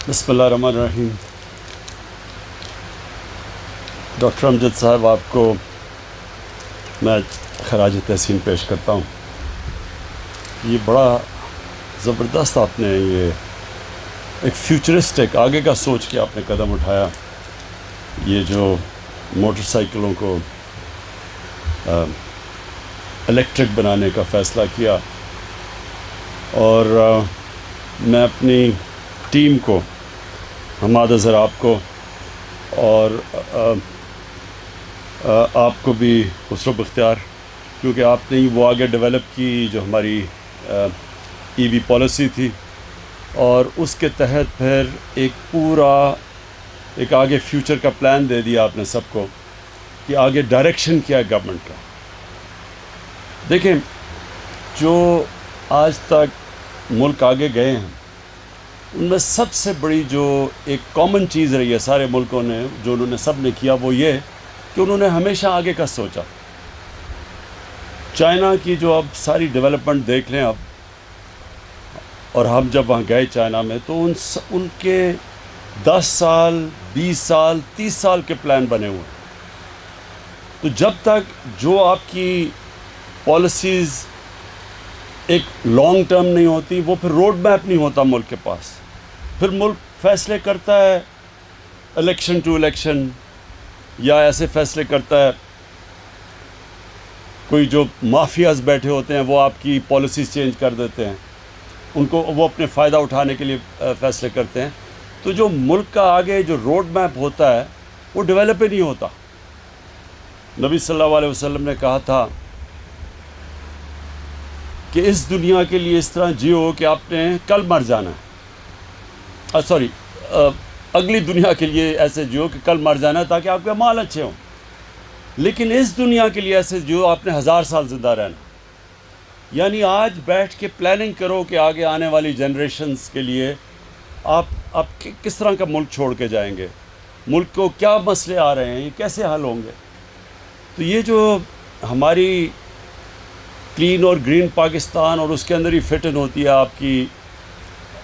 بسم اللہ الرحمن الرحیم۔ ڈاکٹر امجد صاحب، آپ کو میں خراج تحسین پیش کرتا ہوں۔ یہ بڑا زبردست آپ نے یہ ایک فیوچرسٹک آگے کا سوچ کے آپ نے قدم اٹھایا۔ یہ جو موٹر سائیکلوں کو الیکٹرک بنانے کا فیصلہ کیا، اور میں اپنی ٹیم کو، حماد اظہر آپ کو اور آپ کو بھی خسرو بختیار، کیونکہ آپ نے وہ آگے ڈیولپ کی جو ہماری ای وی پالیسی تھی، اور اس کے تحت پھر ایک آگے فیوچر کا پلان دے دیا آپ نے سب کو کہ آگے ڈائریکشن کیا ہے گورنمنٹ کا۔ دیکھیں، جو آج تک ملک آگے گئے ہیں ان میں سب سے بڑی جو ایک کامن چیز رہی ہے سارے ملکوں نے، جو انہوں نے سب نے کیا، وہ یہ کہ انہوں نے ہمیشہ آگے کا سوچا۔ چائنا کی جو اب ساری ڈیولپمنٹ دیکھ لیں اب، اور ہم جب وہاں گئے چائنا میں تو ان کے 10 سال 20 سال 30 سال کے پلان بنے ہوئے ہیں۔ تو جب تک جو آپ کی پالیسیز ایک لانگ ٹرم نہیں ہوتی، وہ پھر روڈ میپ نہیں ہوتا ملک کے پاس۔ پھر ملک فیصلے کرتا ہے الیکشن ٹو الیکشن، یا ایسے فیصلے کرتا ہے، کوئی جو مافیاز بیٹھے ہوتے ہیں وہ آپ کی پالیسیز چینج کر دیتے ہیں، ان کو وہ اپنے فائدہ اٹھانے کے لیے فیصلے کرتے ہیں۔ تو جو ملک کا آگے جو روڈ میپ ہوتا ہے وہ ڈیولپ ہی نہیں ہوتا۔ نبی صلی اللہ علیہ وسلم نے کہا تھا کہ اس دنیا کے لیے اس طرح جیو کہ آپ نے کل مر جانا ہے، اگلی دنیا کے لیے ایسے جیو کہ کل مر جانا ہے تاکہ آپ کے اعمال اچھے ہوں، لیکن اس دنیا کے لیے ایسے جیو آپ نے 1000 سال زندہ رہنا۔ یعنی آج بیٹھ کے پلاننگ کرو کہ آگے آنے والی جنریشنز کے لیے آپ کس طرح کا ملک چھوڑ کے جائیں گے، ملک کو کیا مسئلے آ رہے ہیں، یہ کیسے حل ہوں گے۔ تو یہ جو ہماری کلین اور گرین پاکستان، اور اس کے اندر ہی فٹ ان ہوتی ہے آپ کی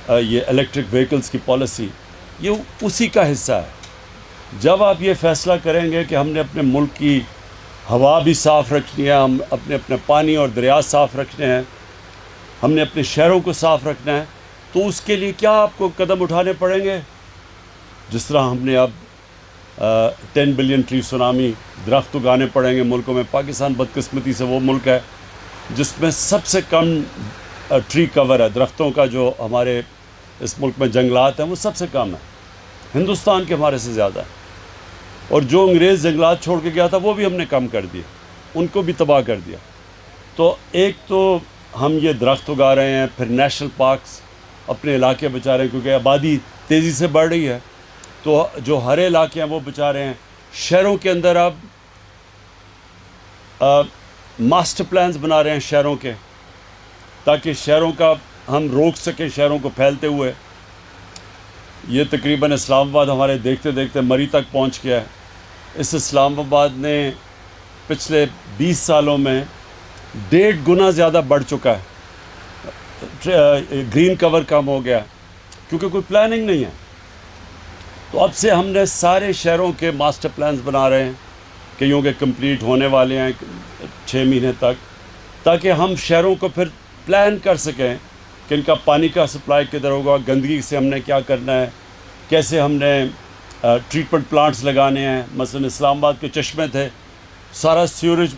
یہ الیکٹرک وہیکلز کی پالیسی، یہ اسی کا حصہ ہے۔ جب آپ یہ فیصلہ کریں گے کہ ہم نے اپنے ملک کی ہوا بھی صاف رکھنی ہے، ہم اپنے پانی اور دریا صاف رکھنے ہیں، ہم نے اپنے شہروں کو صاف رکھنا ہے، تو اس کے لیے کیا آپ کو قدم اٹھانے پڑیں گے؟ جس طرح ہم نے اب 10 بلین ٹری سونامی، درخت اگانے پڑیں گے ملکوں میں۔ پاکستان بدقسمتی سے وہ ملک ہے جس میں سب سے کم ٹری کور ہے، درختوں کا جو ہمارے اس ملک میں جنگلات ہیں وہ سب سے کم ہے، ہندوستان کے ہمارے سے زیادہ ہے۔ اور جو انگریز جنگلات چھوڑ کے گیا تھا وہ بھی ہم نے کم کر دیے، ان کو بھی تباہ کر دیا۔ تو ایک تو ہم یہ درخت اگا رہے ہیں، پھر نیشنل پارکس اپنے علاقے بچا رہے ہیں، کیونکہ آبادی تیزی سے بڑھ رہی ہے، تو جو ہرے علاقے ہیں وہ بچا رہے ہیں۔ شہروں کے اندر اب ماسٹر پلانز بنا رہے ہیں شہروں کے، تاکہ شہروں کا ہم روک سکیں، شہروں کو پھیلتے ہوئے۔ یہ تقریباً اسلام آباد ہمارے دیکھتے دیکھتے مری تک پہنچ گیا ہے۔ اس اسلام آباد نے پچھلے 20 سالوں میں 1.5 گنا زیادہ بڑھ چکا ہے، گرین کور کم ہو گیا، کیونکہ کوئی پلاننگ نہیں ہے۔ تو اب سے ہم نے سارے شہروں کے ماسٹر پلانز بنا رہے ہیں، کئیوں کے کمپلیٹ ہونے والے ہیں 6 مہینے تک، تاکہ ہم شہروں کو پھر پلان کر سکیں کہ ان کا پانی کا سپلائی کدھر ہوگا، گندگی سے ہم نے کیا کرنا ہے، کیسے ہم نے ٹریٹمنٹ پلانٹس لگانے ہیں۔ مثلا اسلام آباد کے چشمے تھے، سارا سیوریج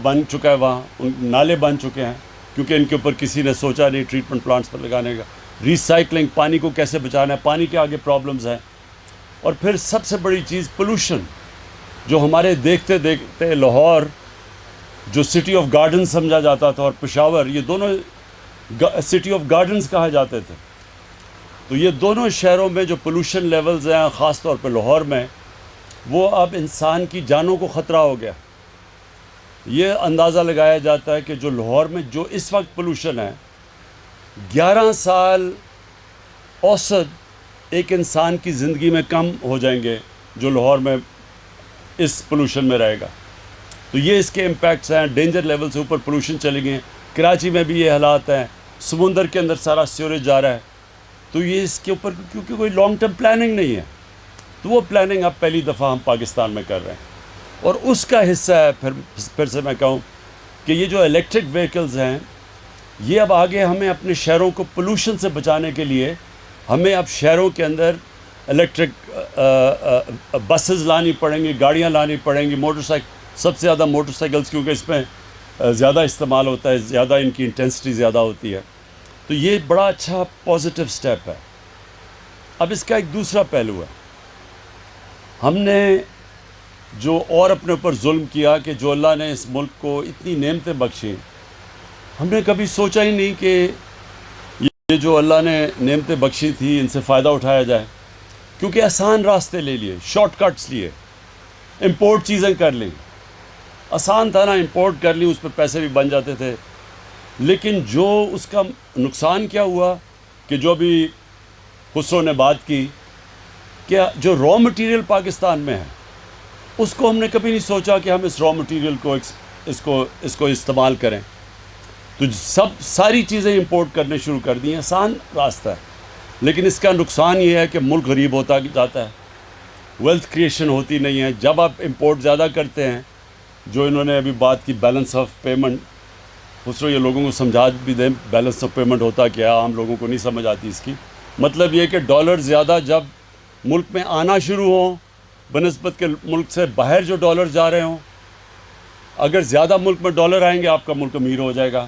بن چکا ہے، وہاں نالے بن چکے ہیں، کیونکہ ان کے اوپر کسی نے سوچا نہیں ٹریٹمنٹ پلانٹس پر لگانے کا۔ ریسائکلنگ، پانی کو کیسے بچانا ہے، پانی کے آگے پرابلمز ہیں۔ اور پھر سب سے بڑی چیز پولوشن، جو ہمارے دیکھتے دیکھتے لاہور جو سٹی آف گارڈنز سمجھا جاتا تھا، اور پشاور، یہ دونوں سٹی آف گارڈنز کہا جاتے تھے۔ تو یہ دونوں شہروں میں جو پولوشن لیولز ہیں، خاص طور پہ لاہور میں، وہ اب انسان کی جانوں کو خطرہ ہو گیا۔ یہ اندازہ لگایا جاتا ہے کہ جو لاہور میں جو اس وقت پولوشن ہے، 11 سال اوسط ایک انسان کی زندگی میں کم ہو جائیں گے جو لاہور میں اس پولوشن میں رہے گا۔ تو یہ اس کے امپیکٹس ہیں، ڈینجر لیول سے اوپر پولوشن چلے گئے ہیں۔ کراچی میں بھی یہ حالات ہیں، سمندر کے اندر سارا سیوریج جا رہا ہے۔ تو یہ اس کے اوپر کیونکہ کوئی لانگ ٹرم پلاننگ نہیں ہے، تو وہ پلاننگ اب پہلی دفعہ ہم پاکستان میں کر رہے ہیں، اور اس کا حصہ ہے پھر سے میں کہوں کہ یہ جو الیکٹرک وہیکلز ہیں، یہ اب آگے ہمیں اپنے شہروں کو پولوشن سے بچانے کے لیے ہمیں اب شہروں کے اندر الیکٹرک بسز لانی پڑیں گی، گاڑیاں لانی پڑیں گی، موٹر سائیکل، سب سے زیادہ موٹر سائیکلس، کیونکہ اس میں زیادہ استعمال ہوتا ہے، زیادہ ان کی انٹینسٹی زیادہ ہوتی ہے، تو یہ بڑا اچھا پازیٹیو سٹیپ ہے۔ اب اس کا ایک دوسرا پہلو ہے، ہم نے جو اور اپنے اوپر ظلم کیا کہ جو اللہ نے اس ملک کو اتنی نعمتیں بخشیں، ہم نے کبھی سوچا ہی نہیں کہ یہ جو اللہ نے نعمتیں بخشی تھی ان سے فائدہ اٹھایا جائے، کیونکہ آسان راستے لے لیے، شارٹ کٹس لیے، امپورٹ چیزیں کر لیں، آسان تھا نا، امپورٹ کر لی، اس پہ پیسے بھی بن جاتے تھے، لیکن جو اس کا نقصان کیا ہوا کہ جو بھی خسرو نے بات کی کہ جو را مٹیریل پاکستان میں ہے اس کو ہم نے کبھی نہیں سوچا کہ ہم اس را مٹیریل کو اس کو استعمال کریں، تو ساری چیزیں امپورٹ کرنے شروع کر دی ہیں، آسان راستہ ہے، لیکن اس کا نقصان یہ ہے کہ ملک غریب ہوتا جاتا ہے، ویلتھ کریشن ہوتی نہیں ہے۔ جب آپ امپورٹ زیادہ کرتے ہیں، جو انہوں نے ابھی بات کی بیلنس آف پیمنٹ، خسرو یہ لوگوں کو سمجھا بھی دیں بیلنس آف پیمنٹ ہوتا کیا، عام لوگوں کو نہیں سمجھ آتی اس کی، مطلب یہ کہ ڈالر زیادہ جب ملک میں آنا شروع ہوں بنسبت کے ملک سے باہر جو ڈالر جا رہے ہوں، اگر زیادہ ملک میں ڈالر آئیں گے آپ کا ملک امیر ہو جائے گا،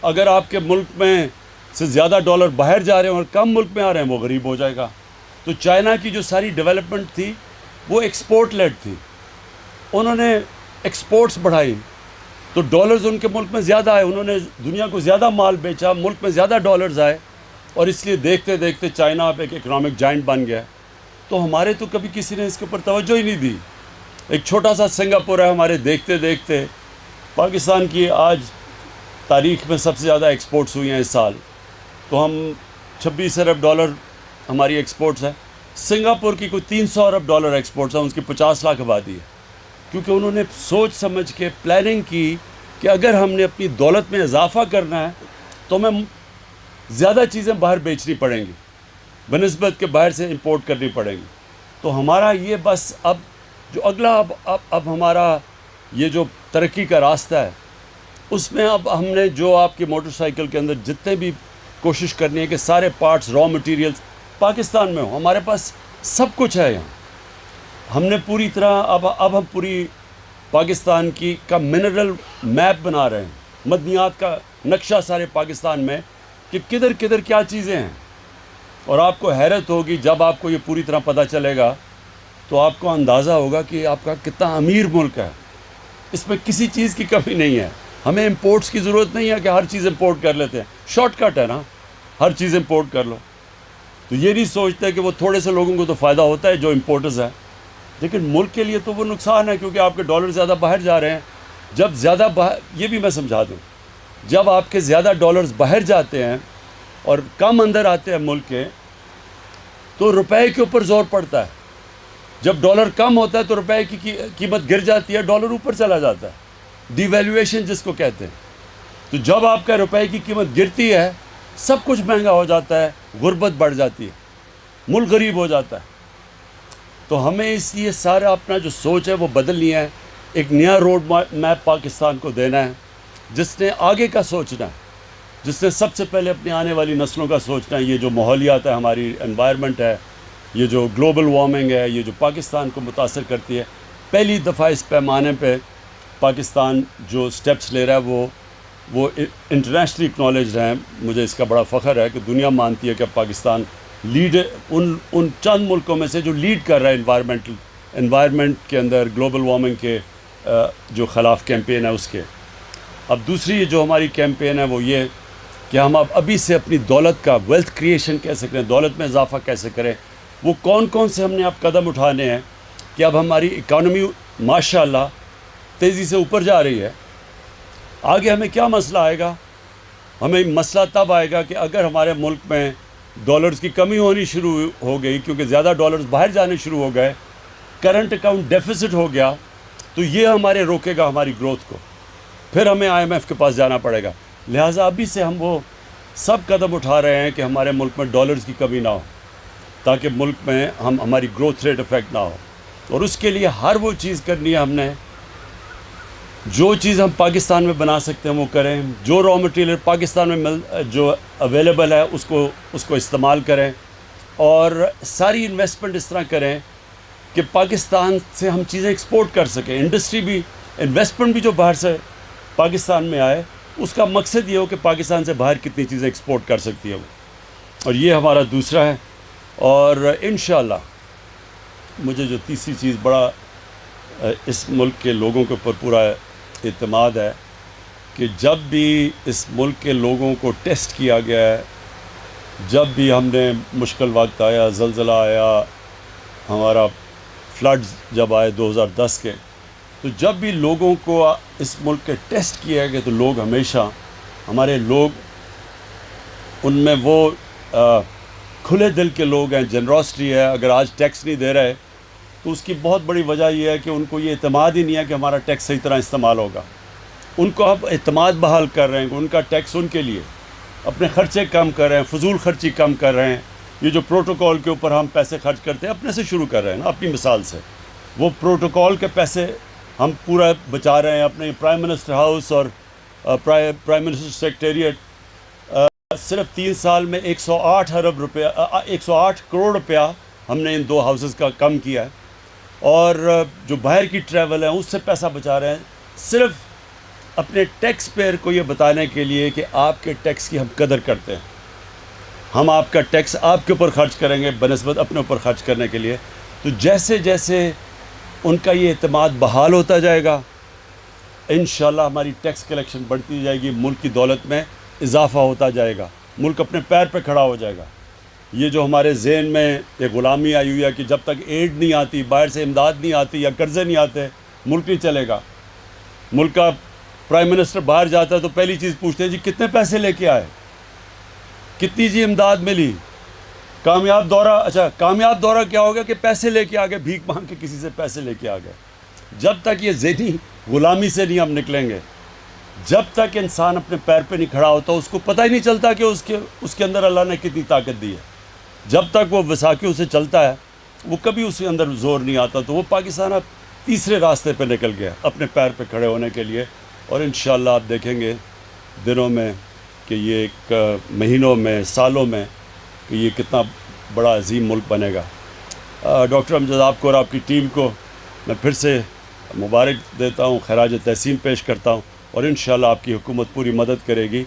اگر آپ کے ملک میں سے زیادہ ڈالر باہر جا رہے ہیں اور کم ملک میں آ رہے ہیں وہ غریب ہو جائے گا۔ تو چائنا کی جو ساری ڈیولپمنٹ تھی وہ ایکسپورٹ لیڈ تھی، انہوں نے ایکسپورٹس بڑھائی تو ڈالرز ان کے ملک میں زیادہ آئے، انہوں نے دنیا کو زیادہ مال بیچا، ملک میں زیادہ ڈالرز آئے، اور اس لیے دیکھتے دیکھتے چائنا اب ایک اکنامک جائنٹ بن گیا۔ تو ہمارے تو کبھی کسی نے اس کے اوپر توجہ ہی نہیں دی، ایک چھوٹا سا سنگاپور ہے ہمارے، دیکھتے دیکھتے پاکستان کی آج تاریخ میں سب سے زیادہ ایکسپورٹس ہوئی ہیں اس سال، تو ہم 26 ارب ڈالر ہماری ایکسپورٹس ہے، سنگاپور کی کوئی 300 ارب ڈالر ایکسپورٹس ہیں، اس کی 50 لاکھ آبادی ہے، کیونکہ انہوں نے سوچ سمجھ کے پلاننگ کی کہ اگر ہم نے اپنی دولت میں اضافہ کرنا ہے تو ہمیں زیادہ چیزیں باہر بیچنی پڑیں گی بنسبت کے باہر سے امپورٹ کرنی پڑیں گی۔ تو ہمارا یہ بس اب جو اگلا اب ہمارا یہ جو ترقی کا راستہ ہے، اس میں اب ہم نے جو آپ کی موٹر سائیکل کے اندر جتنے بھی کوشش کرنی ہے کہ سارے پارٹس، را مٹیریلز پاکستان میں ہوں، ہمارے پاس سب کچھ ہے یہاں، ہم نے پوری طرح اب ہم پوری پاکستان کا منرل میپ بنا رہے ہیں، معدنیات کا نقشہ سارے پاکستان میں کہ کدھر کدھر کیا چیزیں ہیں، اور آپ کو حیرت ہوگی جب آپ کو یہ پوری طرح پتہ چلے گا تو آپ کو اندازہ ہوگا کہ آپ کا کتنا امیر ملک ہے، اس میں کسی چیز کی کمی نہیں ہے، ہمیں امپورٹس کی ضرورت نہیں ہے کہ ہر چیز امپورٹ کر لیتے ہیں، شارٹ کٹ ہے نا، ہر چیز امپورٹ کر لو، تو یہ نہیں سوچتے کہ وہ تھوڑے سے لوگوں کو تو فائدہ ہوتا ہے جو امپورٹرز ہیں، لیکن ملک کے لیے تو وہ نقصان ہے، کیونکہ آپ کے ڈالر زیادہ باہر جا رہے ہیں، جب زیادہ یہ بھی میں سمجھا دوں، جب آپ کے زیادہ ڈالرز باہر جاتے ہیں اور کم اندر آتے ہیں ملک کے، تو روپے کے اوپر زور پڑتا ہے، جب ڈالر کم ہوتا ہے تو روپے کی قیمت گر جاتی ہے، ڈالر اوپر چلا جاتا ہے، ڈی ویلیویشن جس کو کہتے ہیں، تو جب آپ کا روپے کی قیمت گرتی ہے سب کچھ مہنگا ہو جاتا ہے، غربت بڑھ جاتی ہے، ملک غریب ہو جاتا ہے، تو ہمیں اس لیے سارا اپنا جو سوچ ہے وہ بدلنی ہے، ایک نیا روڈ میپ پاکستان کو دینا ہے، جس نے آگے کا سوچنا ہے، جس نے سب سے پہلے اپنی آنے والی نسلوں کا سوچنا ہے، یہ جو ماحولیات ہے، ہماری انوائرمنٹ ہے، یہ جو گلوبل وارمنگ ہے، یہ جو پاکستان کو متاثر کرتی ہے، پہلی دفعہ اس پیمانے پہ پاکستان جو سٹیپس لے رہا ہے وہ انٹرنیشنلی اکنالجڈ ہیں، مجھے اس کا بڑا فخر ہے کہ دنیا مانتی ہے کہ پاکستان لیڈ ان چند ملکوں میں سے جو لیڈ کر رہا ہے انوائرمنٹ کے اندر، گلوبل وارمنگ کے جو خلاف کیمپین ہے اس کے۔ اب دوسری جو ہماری کیمپین ہے وہ یہ کہ ہم اب ابھی سے اپنی دولت کا ویلتھ کریشن کیسے کریں، دولت میں اضافہ کیسے کریں، وہ کون سے ہم نے اب قدم اٹھانے ہیں کہ اب ہماری اکانومی ماشاءاللہ تیزی سے اوپر جا رہی ہے۔ آگے ہمیں کیا مسئلہ آئے گا؟ ہمیں مسئلہ تب آئے گا کہ اگر ہمارے ملک میں ڈالرز کی کمی ہونی شروع ہو گئی، کیونکہ زیادہ ڈالرز باہر جانے شروع ہو گئے، کرنٹ اکاؤنٹ ڈیفیسٹ ہو گیا، تو یہ ہمارے روکے گا ہماری گروتھ کو، پھر ہمیں IMF کے پاس جانا پڑے گا۔ لہٰذا ابھی سے ہم وہ سب قدم اٹھا رہے ہیں کہ ہمارے ملک میں ڈالرز کی کمی نہ ہو، تاکہ ملک میں ہماری گروتھ ریٹ افیکٹ نہ ہو، اور اس کے لیے ہر وہ چیز کرنی ہے ہم نے، جو چیز ہم پاکستان میں بنا سکتے ہیں وہ کریں، جو را مٹیریل پاکستان میں جو اویلیبل ہے اس کو استعمال کریں، اور ساری انویسٹمنٹ اس طرح کریں کہ پاکستان سے ہم چیزیں ایکسپورٹ کر سکیں، انڈسٹری بھی، انویسٹمنٹ بھی جو باہر سے پاکستان میں آئے، اس کا مقصد یہ ہو کہ پاکستان سے باہر کتنی چیزیں ایکسپورٹ کر سکتی ہے وہ، اور یہ ہمارا دوسرا ہے۔ اور انشاءاللہ مجھے جو تیسری چیز بڑا اس ملک کے لوگوں کے اوپر پورا اعتماد ہے کہ جب بھی اس ملک کے لوگوں کو ٹیسٹ کیا گیا ہے، جب بھی ہم نے مشکل وقت آیا، زلزلہ آیا، ہمارا فلڈز جب آئے 2010 کے، تو جب بھی لوگوں کو اس ملک کے ٹیسٹ کیا گیا تو لوگ ہمیشہ، ہمارے لوگ ان میں وہ کھلے دل کے لوگ ہیں، جنراسٹی ہے۔ اگر آج ٹیکس نہیں دے رہے تو اس کی بہت بڑی وجہ یہ ہے کہ ان کو یہ اعتماد ہی نہیں ہے کہ ہمارا ٹیکس صحیح طرح استعمال ہوگا۔ ان کو اب اعتماد بحال کر رہے ہیں کہ ان کا ٹیکس ان کے لیے، اپنے خرچے کم کر رہے ہیں، فضول خرچی کم کر رہے ہیں۔ یہ جو پروٹوکول کے اوپر ہم پیسے خرچ کرتے ہیں، اپنے سے شروع کر رہے ہیں نا، اپنی مثال سے، وہ پروٹوکول کے پیسے ہم پورا بچا رہے ہیں۔ اپنے پرائم منسٹر ہاؤس اور پرائم منسٹر سیکریٹریٹ صرف 3 سال میں 108 کروڑ روپیہ ہم نے ان 2 ہاؤسز کا کم کیا ہے، اور جو باہر کی ٹریول ہے اس سے پیسہ بچا رہے ہیں، صرف اپنے ٹیکس پیئر کو یہ بتانے کے لیے کہ آپ کے ٹیکس کی ہم قدر کرتے ہیں، ہم آپ کا ٹیکس آپ کے اوپر خرچ کریں گے بنسبت اپنے اوپر خرچ کرنے کے لیے۔ تو جیسے جیسے ان کا یہ اعتماد بحال ہوتا جائے گا، انشاءاللہ ہماری ٹیکس کلیکشن بڑھتی جائے گی، ملک کی دولت میں اضافہ ہوتا جائے گا، ملک اپنے پیر پہ کھڑا ہو جائے گا۔ یہ جو ہمارے ذہن میں ایک غلامی آئی ہوئی ہے کہ جب تک ایڈ نہیں آتی، باہر سے امداد نہیں آتی یا قرضے نہیں آتے، ملک نہیں چلے گا۔ ملک کا پرائم منسٹر باہر جاتا ہے تو پہلی چیز پوچھتے ہیں جی کتنے پیسے لے کے آئے، کتنی جی امداد ملی، کامیاب دورہ۔ اچھا، کامیاب دورہ کیا ہوگا کہ پیسے لے کے آ گئے، بھیک مانگ کے کسی سے پیسے لے کے آ گئے۔ جب تک یہ ذہنی غلامی سے نہیں ہم نکلیں گے، جب تک انسان اپنے پیر پہ نہیں کھڑا ہوتا، اس کو پتہ ہی نہیں چلتا کہ اس کے اندر اللہ نے کتنی طاقت دی ہے۔ جب تک وہ وساکیوں سے چلتا ہے، وہ کبھی اس کے اندر زور نہیں آتا۔ تو وہ پاکستان اب تیسرے راستے پہ نکل گیا اپنے پیر پہ کھڑے ہونے کے لیے، اور انشاءاللہ آپ دیکھیں گے دنوں میں کہ یہ ایک مہینوں میں، سالوں میں، کہ یہ کتنا بڑا عظیم ملک بنے گا۔ ڈاکٹر امجد آپ کو اور آپ کی ٹیم کو میں پھر سے مبارک دیتا ہوں، خراج تحسین پیش کرتا ہوں، اور انشاءاللہ آپ کی حکومت پوری مدد کرے گی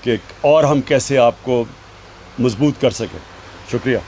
کہ اور ہم کیسے آپ کو مضبوط کر سکیں۔ شکریہ۔